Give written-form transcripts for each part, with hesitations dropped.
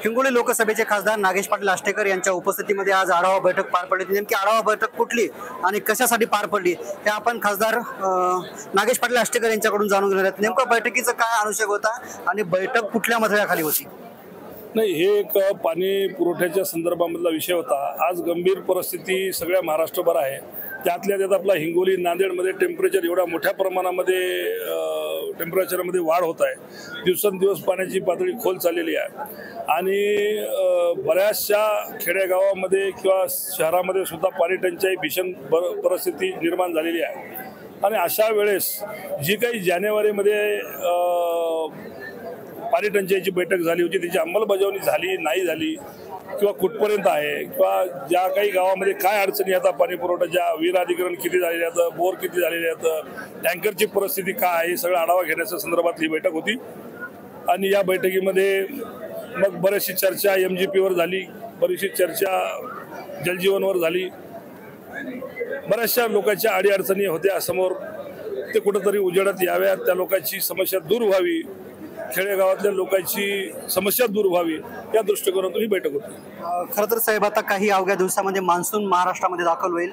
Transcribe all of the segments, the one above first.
हिंगोली लोकसभेचे खासदार नागेश पाटील आष्टेकर यांच्या उपस्थितीमध्ये आज आढावा बैठक पार पडली। नेमकी आढावा बैठक कुठली आणि कशासाठी पार पडली हे आपण खासदार नागेश पाटील आष्टेकर यांच्याकडून जाणून घेणार आहोत। नेमका बैठकीचा काय अनुषंग होता आणि बैठक कुठल्या मथळ्याखाली होती? नाही, हे एक पाणी पुरवठ्याच्या संदर्भामधला विषय होता। आज गंभीर परिस्थिती सगळ्या महाराष्ट्रभर आहे। त्यातल्या त्यात आपला हिंगोली नांदेडमध्ये टेम्परेचर एवढ्या मोठ्या प्रमाणामध्ये टेम्परेचरमध्ये वाढ होत आहे। दिवसेंदिवस पाण्याची पातळी खोल चाललेली आहे आणि बऱ्याचशा खेडेगावामध्ये किंवा शहरामध्ये सुद्धा पाणी टंचाई भीषण परिस्थिती निर्माण झालेली आहे। आणि अशा वेळेस जी काही जानेवारीमध्ये पाणी टंचाईची बैठक झाली होती त्याची अंमलबजावणी झाली नाही झाली किंवा कुठपर्यंत आहे किंवा ज्या काही गावामध्ये काय अडचणी येतात पाणी पुरवठ्याच्या, विहीर अधिग्रहण किती झालेले आहेत, बोर किती झालेले आहेत, टँकरची परिस्थिती काय आहे, सगळं आढावा घेण्याच्या संदर्भात ही बैठक होती। आणि या बैठकीमध्ये मग बरीचशी चर्चा MGPवर झाली, बरीचशी चर्चा जलजीवनवर झाली। बऱ्याचशा लोकांच्या अडीअडचणी होत्या समोर, ते कुठंतरी उजेडात याव्यात, त्या लोकांची समस्या दूर व्हावी, खेडेगावातल्या लोकांची समस्या दूर व्हावी या दृष्टिकोनातून ही बैठक होती। खरं तर साहेब, आता काही अवघ्या दिवसामध्ये मान्सून महाराष्ट्रामध्ये दाखल होईल,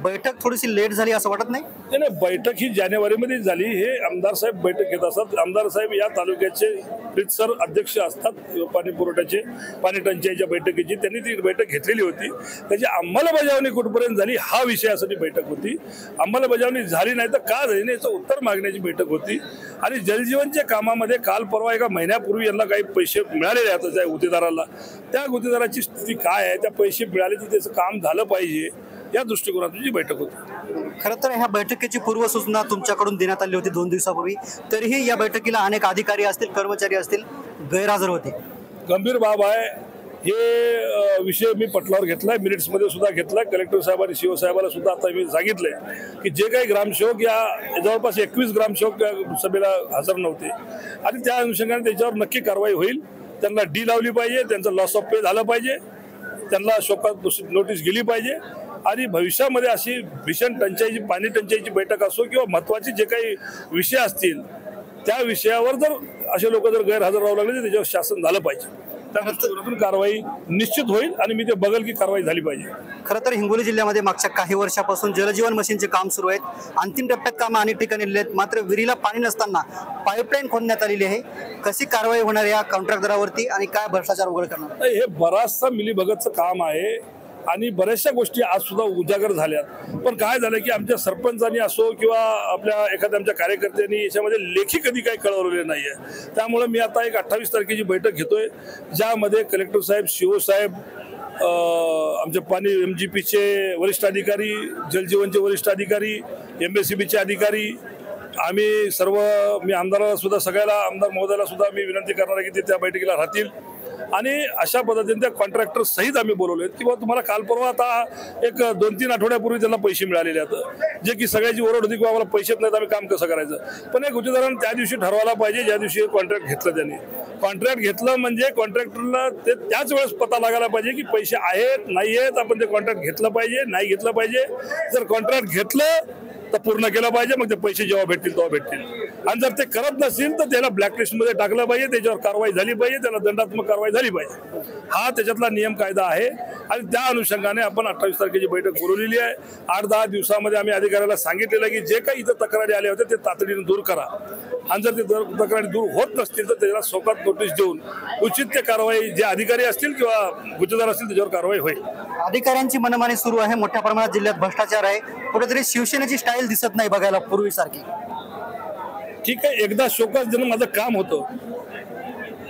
बैठक थोडीशी लेट झाली असं वाटत नाही? नाही, बैठक ही जानेवारीमध्ये झाली। हे आमदार साहेब बैठक घेत असतात। आमदार साहेब या तालुक्याचे रीतसर अध्यक्ष असतात पाणी पुरवठ्याचे, पाणी टंचाईच्या बैठकीची। त्यांनी ती बैठक घेतलेली होती। त्याची अंमलबजावणी कुठपर्यंत झाली हा विषयासाठी बैठक होती। अंमलबजावणी झाली नाही तर का झाली नाही याचं उत्तर मागण्याची बैठक होती। आणि जलजीवनच्या कामामध्ये काल परवा एका महिन्यापूर्वी यांना काही पैसे मिळालेले आहेत त्या गुत्तेदाराला, त्या गुत्तेदाराची स्थिती काय आहे, त्या पैसे मिळाले तर त्याचं काम झालं पाहिजे या दृष्टिकोनातून जी बैठक होती। खरं तर ह्या बैठकीची पूर्वसूचना तुमच्याकडून देण्यात आली होती 2 दिवसापूर्वी, तरीही या बैठकीला अनेक अधिकारी असतील, कर्मचारी असतील, गैरहजर होते। गंभीर बाब आहे। हे विषय मी पटलावर घेतलाय, मिनिट्समध्ये सुद्धा घेतलाय। कलेक्टर साहेबांनी CO साहेबांना सुद्धा आता मी सांगितलंय की जे काही ग्रामसेवक या जवळपास 21 ग्रामसेवक सभेला हजर नव्हते आणि त्या अनुषंगाने त्याच्यावर नक्की कारवाई होईल। त्यांना डी लावली पाहिजे, त्यांचं लॉस ऑफ पे झालं पाहिजे, त्यांना शोकात नोटीस गेली पाहिजे आणि भविष्यामध्ये अशी भीषण टंचाईची, पाणी टंचाईची बैठक असो किंवा महत्त्वाचे जे काही विषय असतील त्या विषयावर जर असे लोक जर गैरहजर राहू लागले तर त्याच्यावर शासन झालं पाहिजे। त्या दृष्टिकोनातून कारवाई निश्चित होईल आणि मी ते बघेल की कारवाई झाली पाहिजे। खरं तर हिंगोली जिल्ह्यामध्ये मागच्या काही वर्षापासून जलजीवन मशीनचे काम सुरू आहेत। अंतिम टप्प्यात कामं अनेक ठिकाणी आहेत, मात्र विहिरीला पाणी नसताना पाईपलाईन खोदण्यात आलेली आहे। कशी कारवाई होणार या कॉन्ट्रॅक्टदारावरती आणि काय भ्रष्टाचार उघड करणार? हे बराचसा मिलीभगतचं काम आहे आणि बऱ्याचशा गोष्टी आज सुद्धा उजागर झाल्यात। पण काय झालं की आमच्या सरपंचांनी असो किंवा आपल्या एखाद्या आमच्या कार्यकर्त्यांनी याच्यामध्ये लेखी कधी काही कळवलेले नाहीये। त्यामुळे मी आता एक 28 तारखेची बैठक घेतोय ज्यामध्ये कलेक्टर साहेब, CO साहेब, आमचे पाणी MGPचे वरिष्ठ अधिकारी, जलजीवनचे वरिष्ठ अधिकारी, MSCBचे अधिकारी, आम्ही सर्व, मी आमदाराला सुद्धा, सगळ्याला आमदार महोदयाला सुद्धा मी विनंती करणार आहे की ते त्या बैठकीला राहतील आणि अशा पद्धतीने त्या कॉन्ट्रॅक्टर सहित आम्ही बोलवले किंवा तुम्हाला काल परवा आता एक 2-3 आठवड्यापूर्वी त्यांना पैसे मिळालेले आहेत, जे की सगळ्याची ओरड होती की आम्हाला पैसेच नाहीत, आम्ही काम कसं करायचं। पण एक गुत्तेदारानं त्या दिवशी ठरवायला पाहिजे ज्या दिवशी कॉन्ट्रॅक्ट घेतलं, त्यांनी कॉन्ट्रॅक्ट घेतलं म्हणजे कॉन्ट्रॅक्टरला ते त्याच वेळेस पता लागायला पाहिजे की पैसे आहेत नाही आहेत, आपण ते कॉन्ट्रॅक्ट घेतलं पाहिजे नाही घेतलं पाहिजे। जर कॉन्ट्रॅक्ट घेतलं तर पूर्ण केलं पाहिजे, मग ते पैसे जेव्हा भेटतील तेव्हा भेटतील। आणि जर ते करत नसेल तर त्याला ब्लॅकलिस्टमध्ये टाकलं पाहिजे, त्याच्यावर कारवाई झाली पाहिजे, त्याला दंडात्मक कारवाई झाली पाहिजे। हा त्याच्यातला नियम कायदा आहे आणि त्या अनुषंगाने आपण 28 तारखेची बैठक बोलवलेली आहे। 8-10 दिवसामध्ये आम्ही अधिकाऱ्याला सांगितलेलं की जे काही इथं तक्रारी आल्या होत्या ते तातडीने दूर करा आणि जर ते तक्रारी दूर होत नसतील तर त्याला शोकात नोटीस देऊन उचित ते कारवाई, जे अधिकारी असतील किंवा गुत्तेदार असतील त्याच्यावर कारवाई होईल। अधिकाऱ्यांची मनमानी सुरू आहे, मोठ्या प्रमाणात जिल्ह्यात भ्रष्टाचार आहे, कुठेतरी शिवसेनेची स्टाईल दिसत नाही बघायला पूर्वीसारखी। ठीक आहे, एकदा शोकास देणं माझं काम होतं,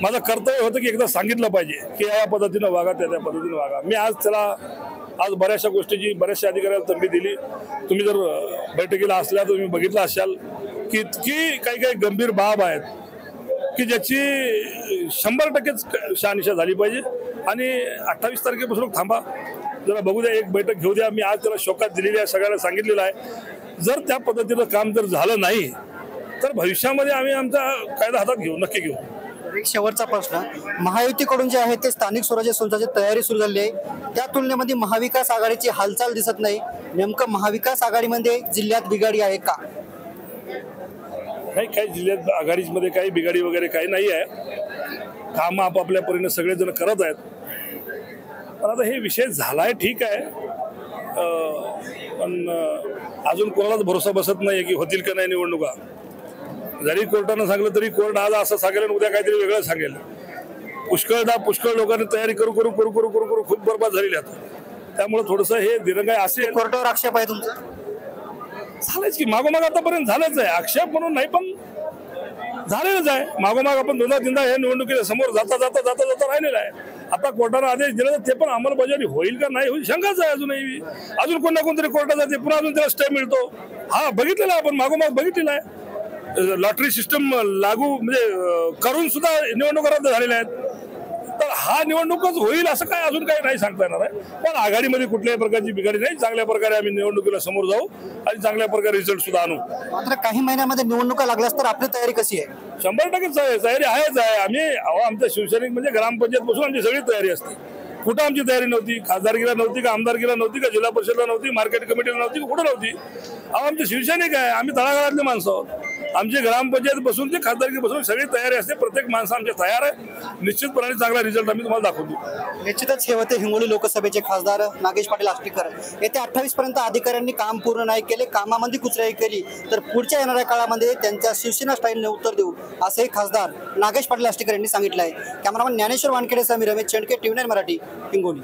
माझं कर्तव्य होतं की एकदा सांगितलं पाहिजे की या पद्धतीनं वागा, त्या पद्धतीनं वागा। मी आज बऱ्याचशा गोष्टीची बऱ्याचशा अधिकाऱ्याला तंबी दिली। तुम्ही जर बैठकीला असल्या तर तुम्ही बघितलं असाल की इतकी काही गंभीर बाब आहेत की ज्याची 100% शहानिशा झाली पाहिजे। आणि 28 तारखेपासून थांबा, जरा बघू द्या, एक बैठक घेऊ द्या। मी आज त्याला शोकात दिलेली आहे, सगळ्याला सांगितलेलं आहे। जर त्या पद्धतीनं काम जर झालं नाही तर भविष्यामध्ये आम्ही आमचा कायदा हातात घेऊ, नक्की घेऊ। एक शेवटचा प्रश्न, महायुतीकडून जे आहे ते स्थानिक स्वराज्य संस्थांची तयारी सुरू झाली आहे, त्या तुलनेमध्ये महाविकास आघाडीची हालचाल दिसत नाही। नेमकं महाविकास आघाडीमध्ये जिल्ह्यात बिघाडी आहे का? नाही, काही जिल्ह्यात आघाडीमध्ये काही बिघाडी वगैरे काही नाही आहे। कामं आपापल्या परीने सगळेजण करत आहेत. पण आता हे विषय झालाय ठीक आहे, पण अजून कोणालाच भरोसा बसत नाही की होतील का नाही निवडणुका. जरी कोर्टानं सांगलं तरी कोर्ट आज असं सांगेल आणि उद्या काहीतरी वेगळं सांगेल. पुष्कळ लोकांनी तयारी करू करू करू करू करू करू खूप बरबाद झालेली आता. त्यामुळे थोडंसं हे दिरंगाई असेल. कोर्टावर आक्षेप आहे तुमचा? झालंच की मागोमाग आतापर्यंत झालंच आहे. आक्षेप म्हणून नाही पण झालेलंच आहे. मागोमाग आपण दोनदा तीनदा हे निवडणुकीच्या समोर जाता जाता जाता जाता राहिलेलं आहे. आता कोर्टानं आदेश दिला तर ते पण अंमलबजावणी होईल का नाही होईल शंकाच आहे अजूनही. अजून कोण ना कोणतरी कोर्टात जाते, पुन्हा अजून त्याला स्टे मिळतो. हा बघितलेला आहे, आपण मागोमाग बघितलेला आहे. लॉटरी सिस्टम लागू म्हणजे करून सुद्धा निवडणुका रद्द झालेल्या आहेत. तर हा निवडणूकच होईल असं काय अजून काही नाही सांगता येणार आहे. पण आघाडीमध्ये कुठल्याही प्रकारची बिघाडी नाही. चांगल्या प्रकारे आम्ही निवडणुकीला समोर जाऊ आणि चांगल्या प्रकारे रिझल्ट सुद्धा आणू. मात्र काही महिन्यामध्ये निवडणुका लागल्यास तर आपली तयारी कशी आहे? 100% तयारी आहेच आहे. आमच्या शिवसैनिक म्हणजे ग्रामपंचायत पासून आमची सगळी तयारी असते. कुठं आमची तयारी नव्हती? खासदारकीला नव्हती का, आमदारकीला नव्हती का, जिल्हा परिषदला नव्हती, मार्केट कमिटीला नव्हती का, कुठं नव्हती? आमचे शिवसैनिक आहे, आम्ही तळागाळातले माणसं आहोत. आमची ग्रामपंचायत बसून ते खासदारकी बसून सगळी तयारी असते. प्रत्येक माणसं आमच्या तयार आहे. निश्चितपणे चांगला रिझल्ट आम्ही तुम्हाला दाखवतो. निश्चितच हे होते हिंगोली लोकसभेचे खासदार नागेश पाटील आष्टीकर. येत्या 28 पर्यंत अधिकाऱ्यांनी काम पूर्ण नाही केले, कामामध्ये कुचराई केली तर पुढच्या येणाऱ्या काळामध्ये त्यांच्या शिवसेना स्टाईलने उत्तर देऊ असंही खासदार नागेश पाटील आष्टीकर यांनी सांगितलं आहे. कॅमेरामन ज्ञानेश्वर वानखेडे, मी रमेश चेंडके, TV9 मराठी, हिंगोली.